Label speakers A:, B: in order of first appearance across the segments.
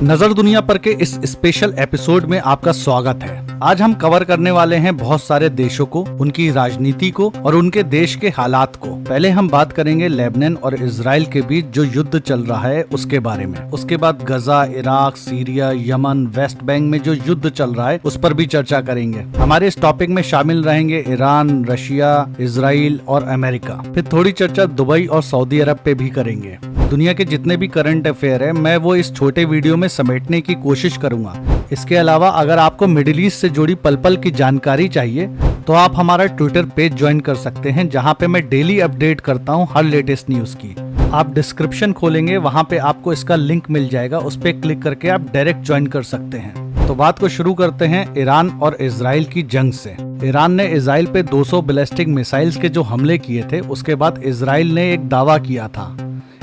A: नजर दुनिया पर के इस स्पेशल एपिसोड में आपका स्वागत है। आज हम कवर करने वाले हैं बहुत सारे देशों को, उनकी राजनीति को और उनके देश के हालात को। पहले हम बात करेंगे लेबनान और इजराइल के बीच जो युद्ध चल रहा है उसके बारे में। उसके बाद Gaza, Iraq, Syria, Yemen, West Bank में जो युद्ध चल रहा है उस पर भी चर्चा करेंगे। हमारे इस टॉपिक में शामिल रहेंगे ईरान, रशिया, इजराइल और अमेरिका। फिर थोड़ी चर्चा दुबई और सऊदी अरब पे भी करेंगे। दुनिया के जितने भी करंट अफेयर है मैं वो इस छोटे वीडियो में समेटने की कोशिश करूंगा। इसके अलावा अगर आपको मिडिल ईस्ट से जुड़ी पल पल की जानकारी चाहिए तो आप हमारा ट्विटर पेज ज्वाइन कर सकते हैं, जहां पे मैं डेली अपडेट करता हूं हर लेटेस्ट न्यूज की। आप डिस्क्रिप्शन खोलेंगे, वहां पे आपको इसका लिंक मिल जाएगा, उस पर क्लिक करके आप डायरेक्ट ज्वाइन कर सकते हैं। तो बात को शुरू करते हैं ईरान और इजराइल की जंग से। ईरान ने इजराइल पे 200 बैलिस्टिक मिसाइल्स के जो हमले किए थे उसके बाद इजराइल ने एक दावा किया था।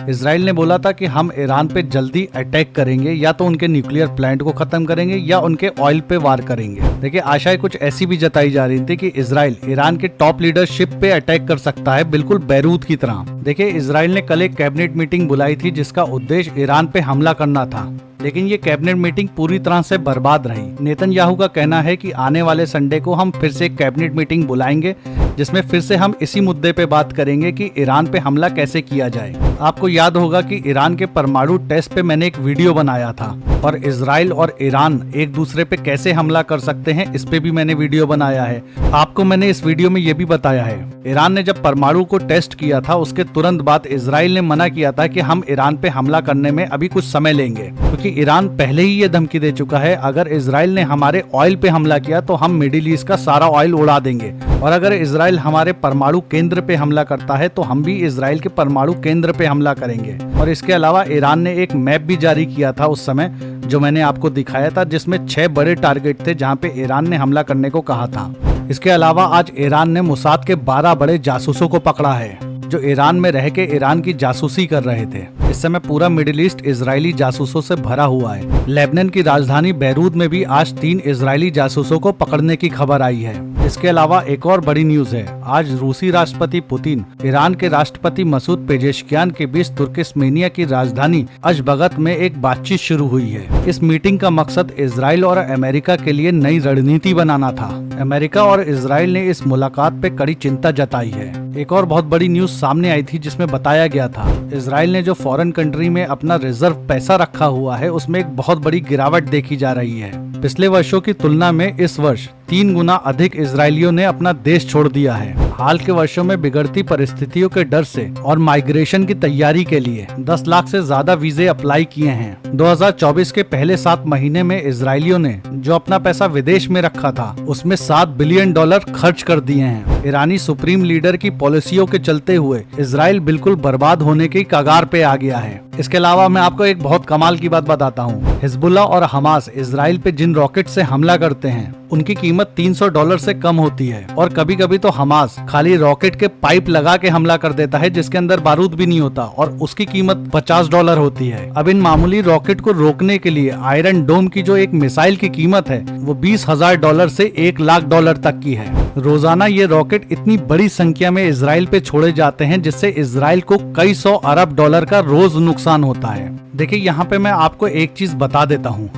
A: इजराइल ने बोला था कि हम ईरान पे जल्दी अटैक करेंगे, या तो उनके न्यूक्लियर प्लांट को खत्म करेंगे या उनके ऑयल पे वार करेंगे। देखिए, आशाएं कुछ ऐसी भी जताई जा रही थी कि इजराइल ईरान के टॉप लीडरशिप पे अटैक कर सकता है, बिल्कुल बैरूत की तरह। देखिए, इजराइल ने कल एक कैबिनेट मीटिंग बुलाई थी जिसका उद्देश्य ईरान पे हमला करना था, लेकिन ये कैबिनेट मीटिंग पूरी तरह से बर्बाद रही। नेतन्याहू का कहना है कि आने वाले संडे को हम फिर से एक कैबिनेट मीटिंग बुलाएंगे जिसमें फिर से हम इसी मुद्दे पे बात करेंगे कि ईरान पे हमला कैसे किया जाए। आपको याद होगा कि ईरान के परमाणु टेस्ट पे मैंने एक वीडियो बनाया था और इजराइल और ईरान एक दूसरे पे कैसे हमला कर सकते हैं इस पे भी मैंने वीडियो बनाया है। आपको मैंने इस वीडियो में ये भी बताया है, ईरान ने जब परमाणु को टेस्ट किया था उसके तुरंत बाद इजराइल ने मना किया था कि हम ईरान पे हमला करने में अभी कुछ समय लेंगे, क्योंकि ईरान पहले ही ये धमकी दे चुका है अगर इजराइल ने हमारे ऑयल पे हमला किया तो हम मिडिल ईस्ट का सारा ऑयल उड़ा देंगे, और अगर इजराइल हमारे परमाणु केंद्र पे हमला करता है तो हम भी इजराइल के परमाणु केंद्र पे हमला करेंगे। और इसके अलावा ईरान ने एक मैप भी जारी किया था उस समय, जो मैंने आपको दिखाया था, जिसमें 6 बड़े टारगेट थे जहां पे ईरान ने हमला करने को कहा था। इसके अलावा आज ईरान ने मोसाद के 12 बड़े जासूसों को पकड़ा है जो ईरान में रह के ईरान की जासूसी कर रहे थे। इस समय पूरा मिडिल ईस्ट इजरायली जासूसों से भरा हुआ है। लेबनान की राजधानी बैरूत में भी आज 3 इजरायली जासूसों को पकड़ने की खबर आई है। इसके अलावा एक और बड़ी न्यूज है, आज रूसी राष्ट्रपति पुतिन ईरान के राष्ट्रपति मसूद पेजेश्कियान के बीच तुर्कमेनिया की राजधानी अशबगत में एक बातचीत शुरू हुई है। इस मीटिंग का मकसद इजराइल और अमेरिका के लिए नई रणनीति बनाना था। अमेरिका और इजराइल ने इस मुलाकात पे कड़ी चिंता जताई है। एक और बहुत बड़ी न्यूज सामने आई थी जिसमें बताया गया था इजराइल ने जो फॉरेन कंट्री में अपना रिजर्व पैसा रखा हुआ है उसमें एक बहुत बड़ी गिरावट देखी जा रही है। पिछले वर्षों की तुलना में इस वर्ष 3 गुना अधिक इजरायलियों ने अपना देश छोड़ दिया है। हाल के वर्षों में बिगड़ती परिस्थितियों के डर से और माइग्रेशन की तैयारी के लिए 10 लाख से ज्यादा वीजे अप्लाई किए हैं। 2024 के पहले 7 महीने में इजरायलियों ने जो अपना पैसा विदेश में रखा था उसमें $7 बिलियन खर्च कर दिए हैं। ईरानी सुप्रीम लीडर की पॉलिसियों के चलते हुए इजराइल बिल्कुल बर्बाद होने की कगार पे आ गया है। इसके अलावा मैं आपको एक बहुत कमाल की बात बताता हूँ। हिजबुल्लाह और हमास इजराइल पे जिन रॉकेट से हमला करते हैं उनकी कीमत $300 से कम होती है, और कभी कभी तो हमास खाली रॉकेट के पाइप लगा के हमला कर देता है जिसके अंदर बारूद भी नहीं होता, और उसकी कीमत $50 होती है। अब इन मामूली रॉकेट को रोकने के लिए आयरन डोम की जो एक मिसाइल की कीमत है वो $20,000 से $1 लाख तक की है। रोजाना ये रॉकेट इतनी बड़ी संख्या में इजराइल पे छोड़े जाते हैं जिससे इजराइल को कई $100 अरब का रोज नुकसान होता है। देखिए, यहाँ पे मैं आपको एक चीज बता देता हूँ,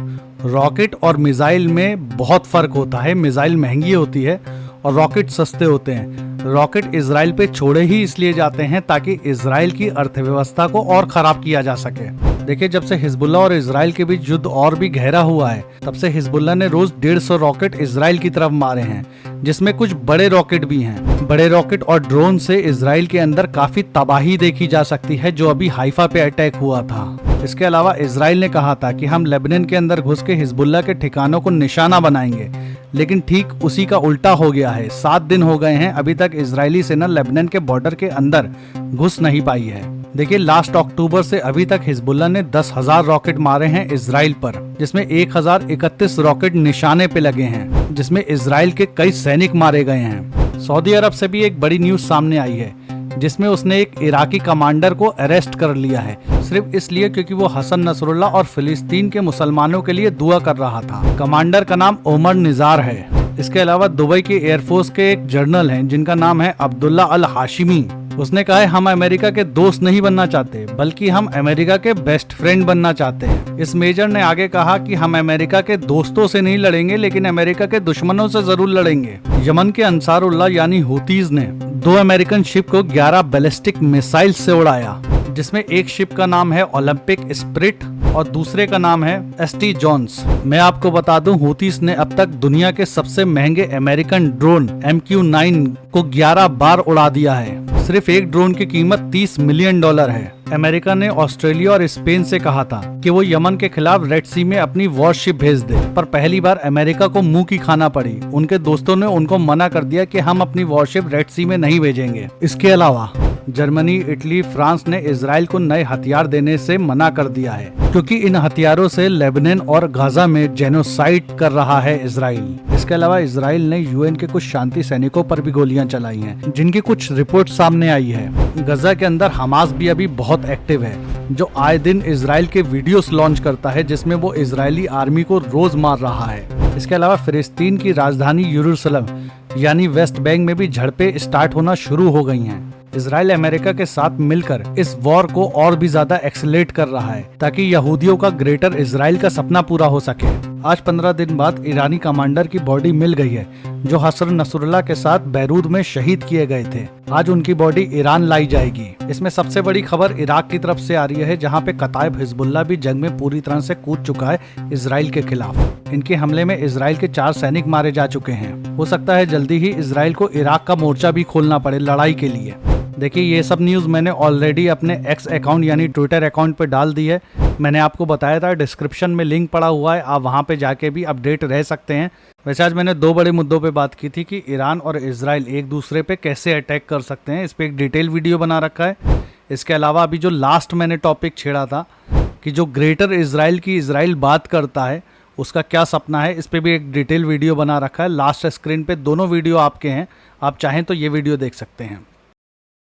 A: रॉकेट और मिसाइल में बहुत फर्क होता है। मिसाइल महंगी होती है और रॉकेट सस्ते होते हैं। रॉकेट इजराइल पे छोड़े ही इसलिए जाते हैं ताकि इजराइल की अर्थव्यवस्था को और खराब किया जा सके। देखिए, जब से हिजबुल्लाह और इजराइल के बीच युद्ध और भी गहरा हुआ है तब से हिजबुल्लाह ने रोज 150 रॉकेट इजराइल की तरफ मारे हैं, जिसमें कुछ बड़े रॉकेट भी हैं। बड़े रॉकेट और ड्रोन से इजराइल के अंदर काफी तबाही देखी जा सकती है, जो अभी हाइफा पे अटैक हुआ था। इसके अलावा इजराइल ने कहा था कि हम लेबनान के अंदर घुस के हिजबुल्लाह के ठिकानों को निशाना बनाएंगे, लेकिन ठीक उसी का उल्टा हो गया है। 7 दिन हो गए हैं, अभी तक इजरायली सेना लेबनान के बॉर्डर के अंदर घुस नहीं पाई है। देखिए, लास्ट अक्टूबर से अभी तक हिजबुल्लाह ने 10,000 रॉकेट मारे हैं इजराइल पर, जिसमें 1031 रॉकेट निशाने पे लगे हैं, जिसमें इजराइल के कई सैनिक मारे गए हैं। सऊदी अरब से भी एक बड़ी न्यूज सामने आई है जिसमें उसने एक इराकी कमांडर को अरेस्ट कर लिया है, सिर्फ इसलिए क्योंकि वो हसन नसरुल्लाह और फिलिस्तीन के मुसलमानों के लिए दुआ कर रहा था। कमांडर का नाम ओमर निजार है। इसके अलावा दुबई के एयरफोर्स के एक जनरल हैं जिनका नाम है अब्दुल्ला अल हाशिमी, उसने कहा है हम अमेरिका के दोस्त नहीं बनना चाहते बल्कि हम अमेरिका के बेस्ट फ्रेंड बनना चाहते हैं। इस मेजर ने आगे कहा कि हम अमेरिका के दोस्तों से नहीं लड़ेंगे लेकिन अमेरिका के दुश्मनों से जरूर लड़ेंगे। यमन के अंसारुल्लाह यानी हुतीज ने 2 अमेरिकन शिप को 11 बैलिस्टिक मिसाइल से उड़ाया, जिसमें एक शिप का नाम है ओलंपिक स्पिरिट और दूसरे का नाम है एसटी जॉन्स। मैं आपको बता दूं, हुतीस ने अब तक दुनिया के सबसे महंगे अमेरिकन ड्रोन MQ-9 को 11 बार उड़ा दिया है। सिर्फ एक ड्रोन की कीमत $30 मिलियन है। अमेरिका ने ऑस्ट्रेलिया और स्पेन से कहा था कि वो यमन के खिलाफ रेड सी में अपनी वॉरशिप भेज दे, पर पहली बार अमेरिका को मुंह की खाना पड़ी। उनके दोस्तों ने उनको मना कर दिया कि हम अपनी वॉरशिप रेड सी में नहीं भेजेंगे। इसके अलावा जर्मनी, इटली, फ्रांस ने इजराइल को नए हथियार देने से मना कर दिया है क्योंकि इन हथियारों से लेबनान और गाजा में जेनोसाइड कर रहा है इजराइल। इसके अलावा इजराइल ने यूएन के कुछ शांति सैनिकों पर भी गोलियां चलाई हैं, जिनकी कुछ रिपोर्ट सामने आई है। गजा के अंदर हमास भी अभी बहुत एक्टिव है, जो आए दिन इजराइल के वीडियोस लॉन्च करता है जिसमें वो इजरायली आर्मी को रोज मार रहा है। इसके अलावा फिलिस्तीन की राजधानी यरूशलेम यानी वेस्ट बैंक में भी झड़पें स्टार्ट होना शुरू हो गई हैं। इजराइल अमेरिका के साथ मिलकर इस वॉर को और भी ज्यादा एक्सेलेरेट कर रहा है ताकि यहूदियों का ग्रेटर इजराइल का सपना पूरा हो सके। आज 15 दिन बाद ईरानी कमांडर की बॉडी मिल गई है जो हसन नसरुल्लाह के साथ बैरूत में शहीद किए गए थे। आज उनकी बॉडी ईरान लाई जाएगी। इसमें सबसे बड़ी खबर इराक की तरफ से आ रही है, जहां पे कताइब हिजबुल्लाह भी जंग में पूरी तरह से कूद चुका है इजराइल के खिलाफ। इनके हमले में इजराइल के 4 सैनिक मारे जा चुके हैं। हो सकता है जल्दी ही इजराइल को इराक का मोर्चा भी खोलना पड़े लड़ाई के लिए। देखिए, ये सब न्यूज़ मैंने ऑलरेडी अपने एक्स अकाउंट यानी ट्विटर अकाउंट पे डाल दी है। मैंने आपको बताया था, डिस्क्रिप्शन में लिंक पड़ा हुआ है, आप वहाँ पे जाके भी अपडेट रह सकते हैं। वैसे आज मैंने 2 बड़े मुद्दों पे बात की थी कि ईरान और इजराइल एक दूसरे पे कैसे अटैक कर सकते हैं। इस पर एक डिटेल वीडियो बना रखा है। इसके अलावा अभी जो लास्ट मैंने टॉपिक छेड़ा था कि जो ग्रेटर इजराइल की इजराइल बात करता है उसका क्या सपना है, इस पर भी एक डिटेल वीडियो बना रखा है। लास्ट स्क्रीन पे दोनों वीडियो आपके हैं, आप चाहें तो ये वीडियो देख सकते हैं।